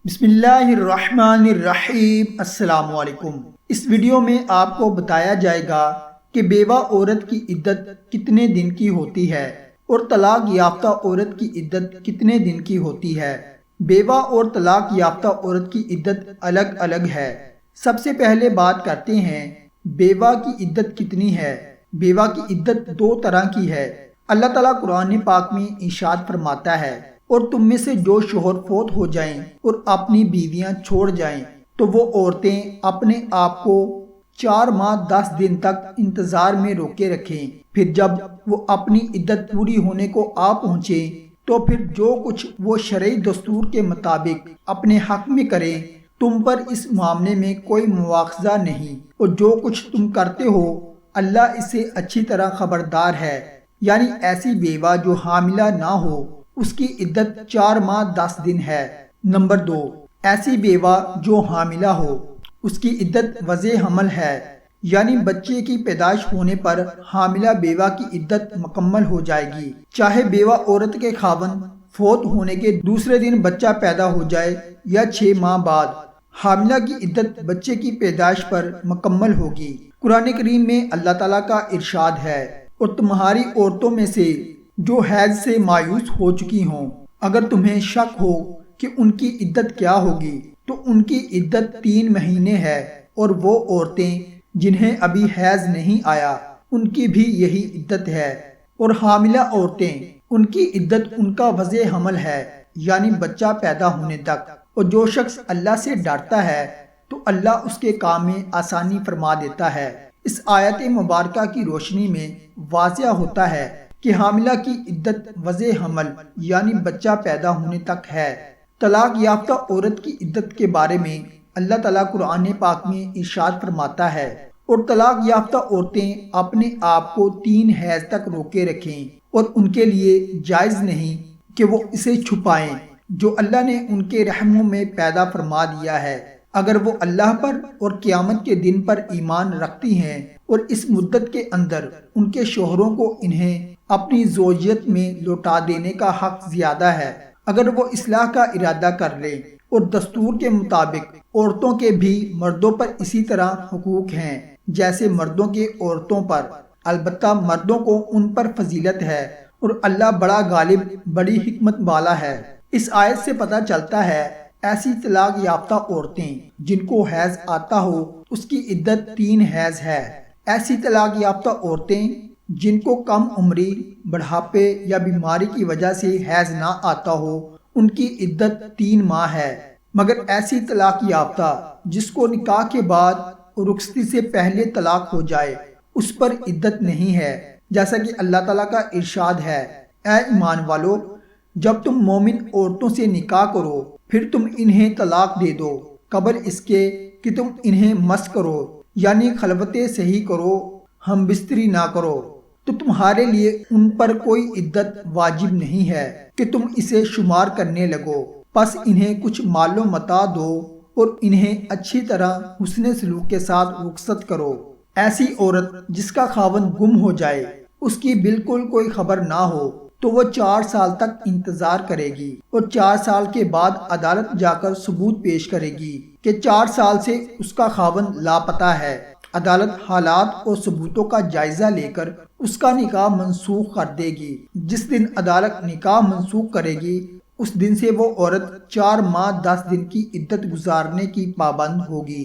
بسم اللہ الرحمن الرحیم۔ السلام علیکم۔ اس ویڈیو میں آپ کو بتایا جائے گا کہ بیوہ عورت کی عدت کتنے دن کی ہوتی ہے اور طلاق یافتہ عورت کی عدت کتنے دن کی ہوتی ہے۔ بیوہ اور طلاق یافتہ عورت کی عدت الگ الگ ہے۔ سب سے پہلے بات کرتے ہیں بیوہ کی عدت کتنی ہے۔ بیوہ کی عدت دو طرح کی ہے۔ اللہ تعالیٰ قرآن پاک میں ارشاد فرماتا ہے، اور تم میں سے جو شوہر فوت ہو جائیں اور اپنی بیویاں چھوڑ جائیں تو وہ عورتیں اپنے آپ کو 4 ماہ 10 دن تک انتظار میں روکے رکھیں، پھر جب وہ اپنی عدت پوری ہونے کو آ پہنچے تو پھر جو کچھ وہ شرعی دستور کے مطابق اپنے حق میں کریں، تم پر اس معاملے میں کوئی مواخذہ نہیں، اور جو کچھ تم کرتے ہو اللہ اس سے اچھی طرح خبردار ہے۔ یعنی ایسی بیوہ جو حاملہ نہ ہو اس کی عدت 4 ماہ 10 دن ہے۔ نمبر 2، ایسی بیوہ جو حاملہ ہو اس کی عدت وضع حمل ہے، یعنی بچے کی پیدائش ہونے پر حاملہ بیوہ کی عدت مکمل ہو جائے گی، چاہے بیوہ عورت کے خاوند فوت ہونے کے دوسرے دن بچہ پیدا ہو جائے یا 6 ماہ بعد۔ حاملہ کی عدت بچے کی پیدائش پر مکمل ہوگی۔ قرآن کریم میں اللہ تعالیٰ کا ارشاد ہے، اور تمہاری عورتوں میں سے جو حیض سے مایوس ہو چکی ہوں، اگر تمہیں شک ہو کہ ان کی عدت کیا ہوگی تو ان کی عدت 3 مہینے ہے، اور وہ عورتیں جنہیں ابھی حیض نہیں آیا ان کی بھی یہی عدت ہے، اور حاملہ عورتیں ان کی عدت ان کا وضع حمل ہے، یعنی بچہ پیدا ہونے تک۔ اور جو شخص اللہ سے ڈرتا ہے تو اللہ اس کے کام میں آسانی فرما دیتا ہے۔ اس آیت مبارکہ کی روشنی میں واضح ہوتا ہے کہ حاملہ کی عدت وضع حمل یعنی بچہ پیدا ہونے تک ہے۔ طلاق یافتہ عورت کی عدت کے بارے میں اللہ تعالیٰ قرآن پاک میں ارشاد فرماتا ہے، اور طلاق یافتہ عورتیں اپنے آپ کو 3 حیض تک روکے رکھیں، اور ان کے لیے جائز نہیں کہ وہ اسے چھپائیں جو اللہ نے ان کے رحموں میں پیدا فرما دیا ہے، اگر وہ اللہ پر اور قیامت کے دن پر ایمان رکھتی ہیں، اور اس مدت کے اندر ان کے شوہروں کو انہیں اپنی زوجیت میں لوٹا دینے کا حق زیادہ ہے۔ اگر وہ اصلاح کا ارادہ کر لیں، اور دستور کے مطابق عورتوں کے بھی مردوں پر اسی طرح حقوق ہیں جیسے مردوں کے عورتوں پر، البتہ مردوں کو ان پر فضیلت ہے، اور اللہ بڑا غالب بڑی حکمت والا ہے۔ اس آیت سے پتہ چلتا ہے ایسی طلاق یافتہ عورتیں جن کو حیض آتا ہو اس کی عدت 3 حیض ہے۔ ایسی طلاق یافتہ عورتیں جن کو کم عمری، بڑھاپے یا بیماری کی وجہ سے حیض نہ آتا ہو ان کی عدت 3 ماہ ہے، مگر ایسی طلاق یافتہ جس کو نکاح کے بعد اور رخصتی سے پہلے طلاق ہو جائے اس پر عدت نہیں ہے، جیسا کہ اللہ تعالیٰ کا ارشاد ہے، اے ایمان والو، جب تم مومن عورتوں سے نکاح کرو پھر تم انہیں طلاق دے دو قبل اس کے کہ تم انہیں مس کرو، یعنی خلوت صحیح کرو، ہم بستری نہ کرو، تو تمہارے لیے ان پر کوئی عدت واجب نہیں ہے کہ تم اسے شمار کرنے لگو، پس انہیں کچھ مال و متاع دو اور انہیں اچھی طرح حسن سلوک کے ساتھ رخصت کرو۔ ایسی عورت جس کا خاوند گم ہو جائے، اس کی بالکل کوئی خبر نہ ہو، تو وہ 4 سال تک انتظار کرے گی، اور 4 سال کے بعد عدالت جا کر ثبوت پیش کرے گی کہ 4 سال سے اس کا خاوند لاپتہ ہے۔ عدالت حالات اور ثبوتوں کا جائزہ لے کر اس کا نکاح منسوخ کر دے گی۔ جس دن عدالت نکاح منسوخ کرے گی اس دن سے وہ عورت 4 ماہ 10 دن کی عدت گزارنے کی پابند ہوگی۔